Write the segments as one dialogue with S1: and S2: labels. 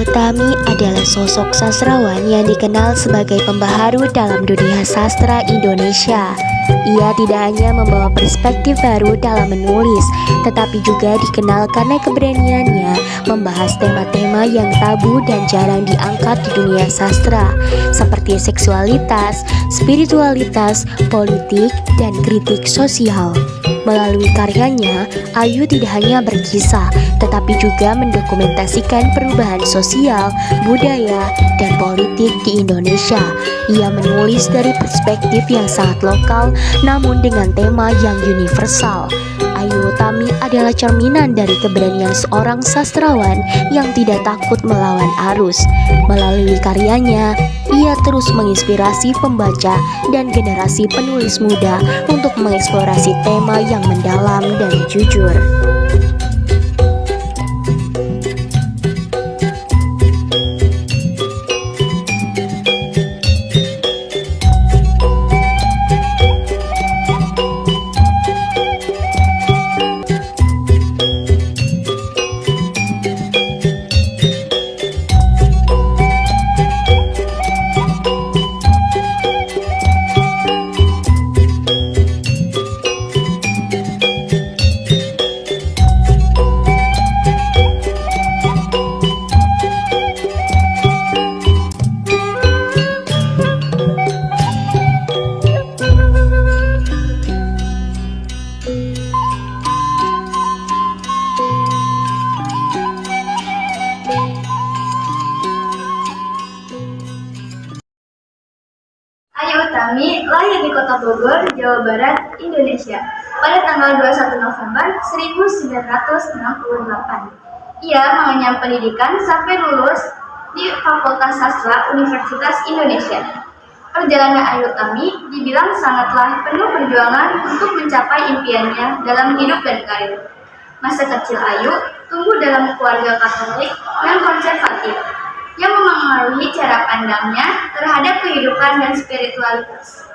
S1: Ayu Utami adalah sosok sastrawan yang dikenal sebagai pembaharu dalam dunia sastra Indonesia. Ia tidak hanya membawa perspektif baru dalam menulis, tetapi juga dikenal karena keberaniannya membahas tema-tema yang tabu dan jarang diangkat di dunia sastra, seperti seksualitas, spiritualitas, politik, dan kritik sosial. Melalui karyanya, Ayu tidak hanya berkisah, tetapi juga mendokumentasikan perubahan sosial, budaya, dan politik di Indonesia. Ia menulis dari perspektif yang sangat lokal, namun dengan tema yang universal. Ayu Utami adalah cerminan dari keberanian seorang sastrawan yang tidak takut melawan arus. Melalui karyanya, ia terus menginspirasi pembaca dan generasi penulis muda untuk mengeksplorasi tema yang mendalam dan jujur.
S2: Ayu Utami lahir di Kota Bogor, Jawa Barat, Indonesia pada tanggal 21 November 1968. Ia mengenyam pendidikan sampai lulus di Fakultas Sastra Universitas Indonesia. Perjalanan Ayu Utami dibilang sangatlah penuh perjuangan untuk mencapai impiannya dalam hidup dan karir. Masa kecil Ayu tumbuh dalam keluarga Katolik yang konservatif, yang memengaruhi cara pandangnya terhadap kehidupan dan spiritualitas.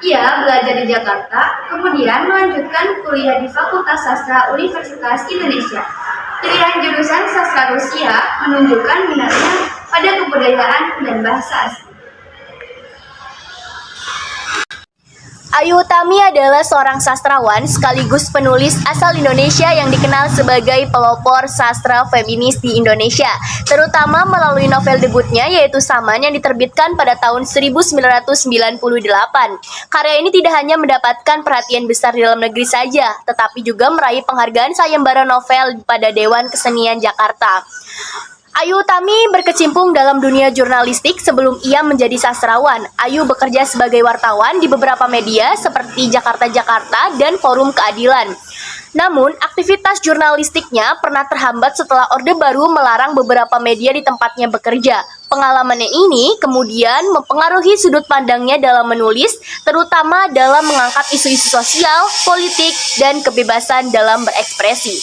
S2: Ia belajar di Jakarta, kemudian melanjutkan kuliah di Fakultas Sastra Universitas Indonesia. Pilihan jurusan sastra Rusia menunjukkan minatnya pada kebudayaan dan bahasa asing.
S3: Ayu Utami adalah seorang sastrawan sekaligus penulis asal Indonesia yang dikenal sebagai pelopor sastra feminis di Indonesia, terutama melalui novel debutnya yaitu Saman yang diterbitkan pada tahun 1998. Karya ini tidak hanya mendapatkan perhatian besar di dalam negeri saja, tetapi juga meraih penghargaan sayembara novel pada Dewan Kesenian Jakarta. Ayu Utami berkecimpung dalam dunia jurnalistik sebelum ia menjadi sastrawan. Ayu bekerja sebagai wartawan di beberapa media seperti Jakarta dan Forum Keadilan. Namun, aktivitas jurnalistiknya pernah terhambat setelah Orde Baru melarang beberapa media di tempatnya bekerja. Pengalamannya ini kemudian mempengaruhi sudut pandangnya dalam menulis, terutama dalam mengangkat isu-isu sosial, politik, dan kebebasan dalam berekspresi.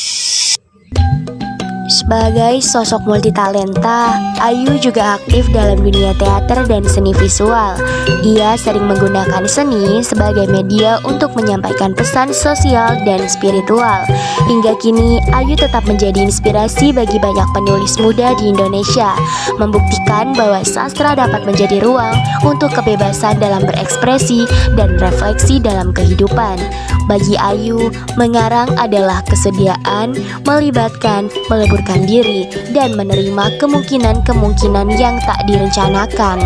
S1: Sebagai sosok multitalenta, Ayu juga aktif dalam dunia teater dan seni visual. Ia sering menggunakan seni sebagai media untuk menyampaikan pesan sosial dan spiritual. Hingga kini, Ayu tetap menjadi inspirasi bagi banyak penulis muda di Indonesia, membuktikan bahwa sastra dapat menjadi ruang untuk kebebasan dalam berekspresi dan refleksi dalam kehidupan. Bagi Ayu, mengarang adalah kesediaan, melibatkan, meleburkan diri, dan menerima kemungkinan-kemungkinan yang tak direncanakan.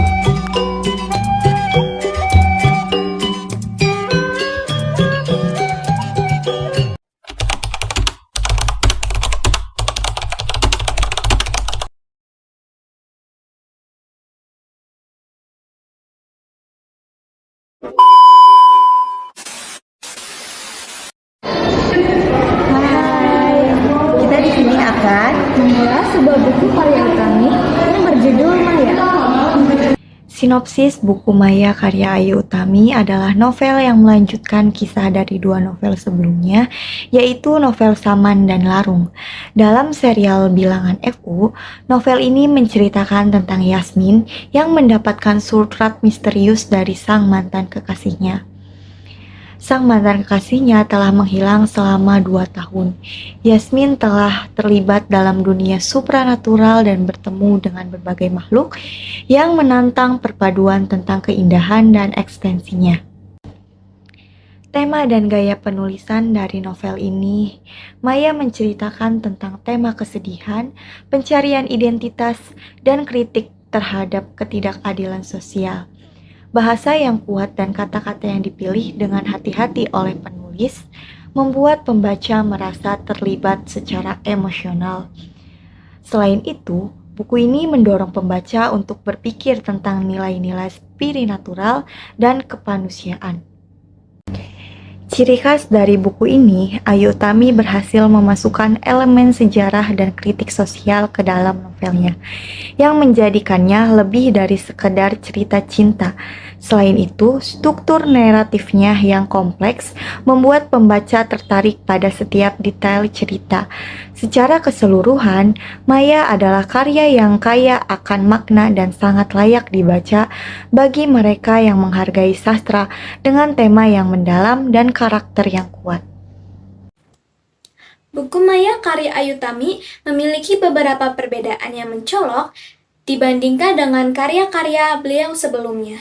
S2: Mengulas sebuah buku karya Utami yang berjudul Maya.
S4: Sinopsis buku Maya karya Ayu Utami adalah novel yang melanjutkan kisah dari dua novel sebelumnya, yaitu novel Saman dan Larung. Dalam serial Bilangan FU, novel ini menceritakan tentang Yasmin yang mendapatkan surat misterius dari sang mantan kekasihnya. Sang mantan kekasihnya telah menghilang selama 2 tahun. Yasmin telah terlibat dalam dunia supranatural dan bertemu dengan berbagai makhluk yang menantang perpaduan tentang keindahan dan ekstensinya. Tema dan gaya penulisan dari novel ini, Maya menceritakan tentang tema kesedihan, pencarian identitas, dan kritik terhadap ketidakadilan sosial. Bahasa yang kuat dan kata-kata yang dipilih dengan hati-hati oleh penulis membuat pembaca merasa terlibat secara emosional. Selain itu, buku ini mendorong pembaca untuk berpikir tentang nilai-nilai spiritual dan kemanusiaan. Ciri khas dari buku ini, Ayu Utami berhasil memasukkan elemen sejarah dan kritik sosial ke dalam novelnya, yang menjadikannya lebih dari sekedar cerita cinta. Selain itu, struktur naratifnya yang kompleks membuat pembaca tertarik pada setiap detail cerita. Secara keseluruhan, Maya adalah karya yang kaya akan makna dan sangat layak dibaca bagi mereka yang menghargai sastra dengan tema yang mendalam dan karakter yang kuat.
S5: Buku Maya karya Ayu Utami memiliki beberapa perbedaan yang mencolok dibandingkan dengan karya-karya beliau sebelumnya.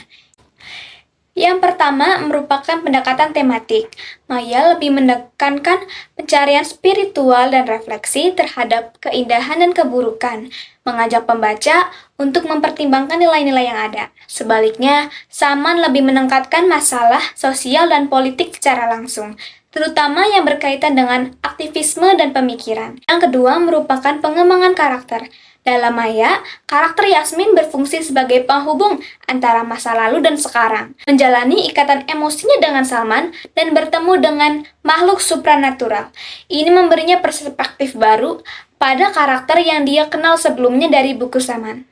S5: Yang pertama merupakan pendekatan tematik. Maya lebih menekankan pencarian spiritual dan refleksi terhadap keindahan dan keburukan, mengajak pembaca untuk mempertimbangkan nilai-nilai yang ada. Sebaliknya, Saman lebih menekankan masalah sosial dan politik secara langsung, terutama yang berkaitan dengan aktivisme dan pemikiran. Yang kedua merupakan pengembangan karakter. Dalam Maya, karakter Yasmin berfungsi sebagai penghubung antara masa lalu dan sekarang, menjalani ikatan emosinya dengan Salman dan bertemu dengan makhluk supranatural. Ini memberinya perspektif baru pada karakter yang dia kenal sebelumnya dari buku Saman.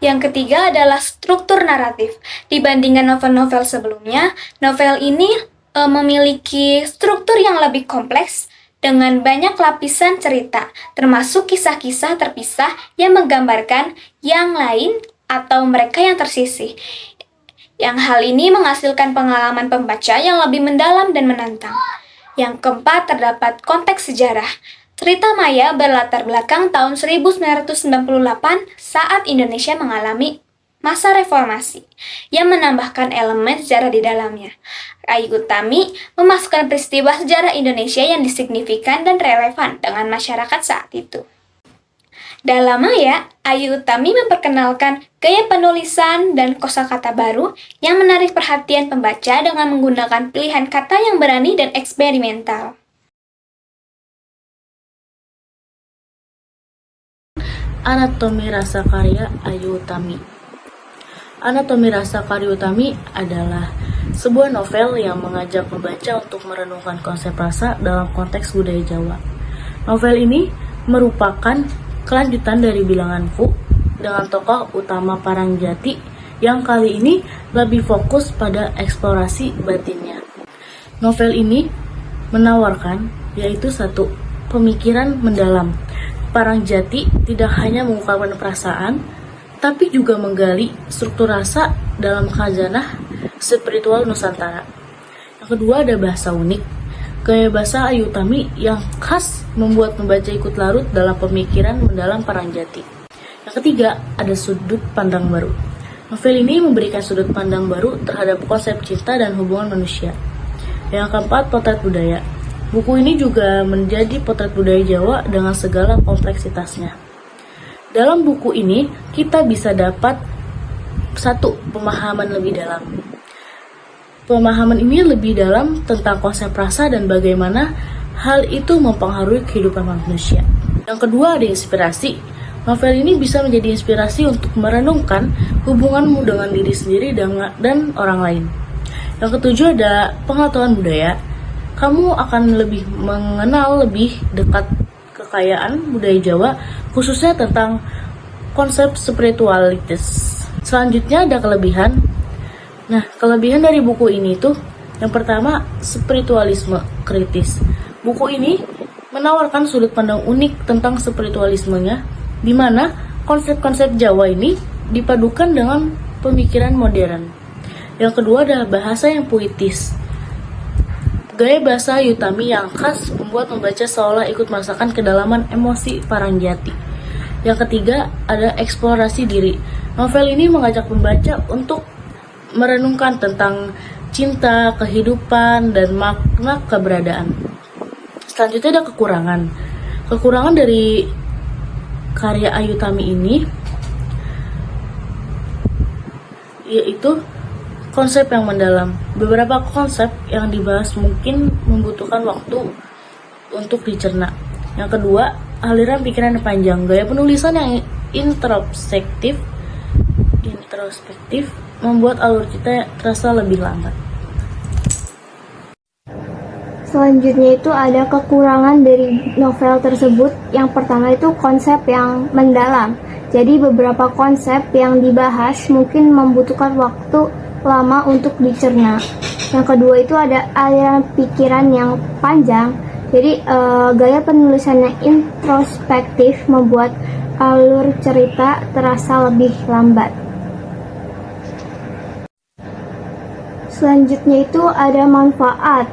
S5: Yang ketiga adalah struktur naratif. Dibandingkan novel-novel sebelumnya, novel ini memiliki struktur yang lebih kompleks dengan banyak lapisan cerita, termasuk kisah-kisah terpisah yang menggambarkan yang lain atau mereka yang tersisih. Yang hal ini menghasilkan pengalaman pembaca yang lebih mendalam dan menantang. Yang keempat terdapat konteks sejarah. Cerita Maya berlatar belakang tahun 1998 saat Indonesia mengalami masa reformasi yang menambahkan elemen sejarah di dalamnya. Ayu Utami memasukkan peristiwa sejarah Indonesia yang signifikan dan relevan dengan masyarakat saat itu. Dalam Maya, Ayu Utami memperkenalkan gaya penulisan dan kosakata baru yang menarik perhatian pembaca dengan menggunakan pilihan kata yang berani dan eksperimental.
S6: Anatomi Rasa karya Ayu Utami. Anatomi Rasa karya Utami adalah sebuah novel yang mengajak pembaca untuk merenungkan konsep rasa dalam konteks budaya Jawa. Novel ini merupakan kelanjutan dari Bilangan Fu dengan tokoh utama Parangjati yang kali ini lebih fokus pada eksplorasi batinnya. Novel ini menawarkan yaitu satu, pemikiran mendalam. Parangjati tidak hanya mengungkapkan perasaan, tapi juga menggali struktur rasa dalam khazanah spiritual Nusantara. Yang kedua ada bahasa unik. Gaya bahasa Ayu Utami yang khas membuat pembaca ikut larut dalam pemikiran mendalam Parangjati. Yang ketiga ada sudut pandang baru. Novel ini memberikan sudut pandang baru terhadap konsep cinta dan hubungan manusia. Yang keempat potret budaya. Buku ini juga menjadi potret budaya Jawa dengan segala kompleksitasnya. Dalam buku ini, kita bisa dapat satu, pemahaman lebih dalam. Pemahaman ini lebih dalam tentang konsep rasa dan bagaimana hal itu mempengaruhi kehidupan manusia. Yang kedua ada inspirasi. Novel ini bisa menjadi inspirasi untuk merenungkan hubunganmu dengan diri sendiri dan orang lain. Yang ketujuh ada pengetahuan budaya. Kamu akan lebih mengenal lebih dekat kekayaan budaya Jawa, khususnya tentang konsep spiritualitas. Selanjutnya ada kelebihan. Nah, kelebihan dari buku ini tuh yang pertama, spiritualisme kritis. Buku ini menawarkan sudut pandang unik tentang spiritualismenya, di mana konsep-konsep Jawa ini dipadukan dengan pemikiran modern. Yang kedua adalah bahasa yang puitis. Gaya bahasa Ayu Utami yang khas membuat membaca seolah ikut merasakan kedalaman emosi Parangjati. Yang ketiga ada eksplorasi diri. Novel ini mengajak pembaca untuk merenungkan tentang cinta, kehidupan, dan makna keberadaan. Selanjutnya ada kekurangan. Kekurangan dari karya Ayu Utami ini yaitu konsep yang mendalam. Beberapa konsep yang dibahas mungkin membutuhkan waktu untuk dicerna. Yang kedua, aliran pikiran yang panjang. Gaya penulisan yang introspektif membuat alur cerita terasa lebih lambat.
S7: Selanjutnya itu ada kekurangan dari novel tersebut. Yang pertama itu konsep yang mendalam. Jadi beberapa konsep yang dibahas mungkin membutuhkan waktu lama untuk dicerna. Yang kedua itu ada aliran pikiran yang panjang. Jadi gaya penulisan yang introspektif membuat alur cerita terasa lebih lambat. Selanjutnya itu ada manfaat.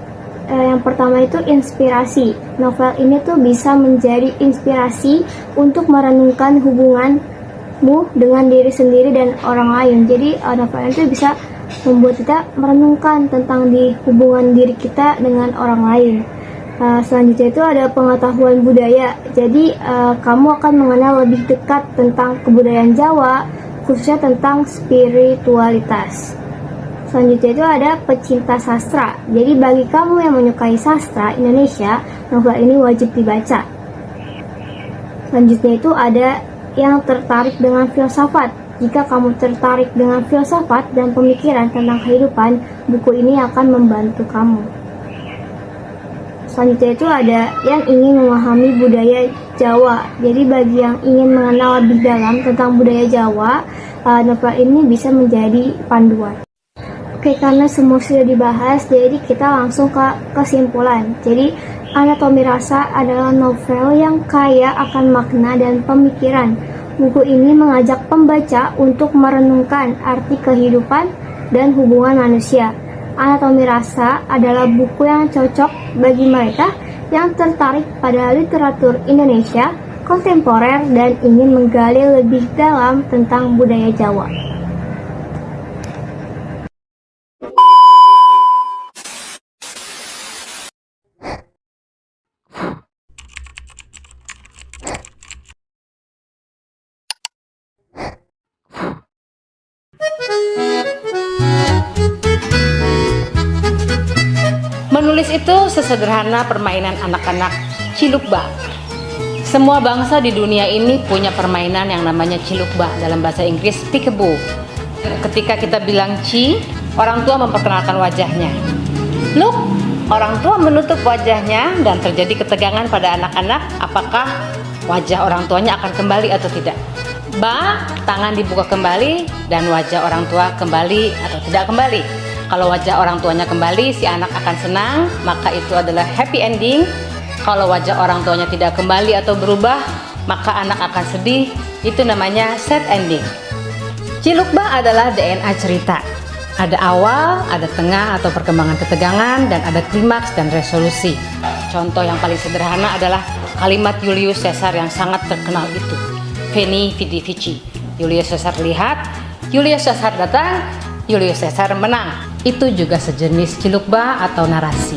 S7: Yang pertama itu inspirasi. Novel ini tuh bisa menjadi inspirasi untuk merenungkan hubunganmu dengan diri sendiri dan orang lain. Jadi novel itu bisa membuat kita merenungkan tentang hubungan diri kita dengan orang lain. Selanjutnya itu ada pengetahuan budaya. Jadi kamu akan mengenal lebih dekat tentang kebudayaan Jawa, khususnya tentang spiritualitas. Selanjutnya itu ada pecinta sastra. Jadi bagi kamu yang menyukai sastra Indonesia, novel ini wajib dibaca. Selanjutnya itu ada yang tertarik dengan filsafat. Jika kamu tertarik dengan filsafat dan pemikiran tentang kehidupan, buku ini akan membantu kamu. Selanjutnya itu ada yang ingin memahami budaya Jawa. Jadi bagi yang ingin mengenal lebih dalam tentang budaya Jawa, novel ini bisa menjadi panduan. Oke, karena semua sudah dibahas, jadi kita langsung ke kesimpulan. Jadi, Anatomi Rasa adalah novel yang kaya akan makna dan pemikiran. Buku ini mengajak pembaca untuk merenungkan arti kehidupan dan hubungan manusia. Anatomi Rasa adalah buku yang cocok bagi mereka yang tertarik pada literatur Indonesia kontemporer dan ingin menggali lebih dalam tentang budaya Jawa.
S8: Menulis itu sesederhana permainan anak-anak cilukba. Semua bangsa di dunia ini punya permainan yang namanya cilukba, dalam bahasa Inggris peekaboo. Ketika kita bilang ci, orang tua memperkenalkan wajahnya. Look, orang tua menutup wajahnya dan terjadi ketegangan pada anak-anak apakah wajah orang tuanya akan kembali atau tidak. Ba, tangan dibuka kembali dan wajah orang tua kembali atau tidak kembali. Kalau wajah orang tuanya kembali, si anak akan senang, maka itu adalah happy ending. Kalau wajah orang tuanya tidak kembali atau berubah, maka anak akan sedih, itu namanya sad ending. Cilukba adalah DNA cerita. Ada awal, ada tengah atau perkembangan ketegangan, dan ada klimaks dan resolusi. Contoh yang paling sederhana adalah kalimat Julius Caesar yang sangat terkenal itu. Veni vidi vici. Julius Caesar lihat, Julius Caesar datang, Julius Caesar menang. Itu juga sejenis cilukba atau narasi.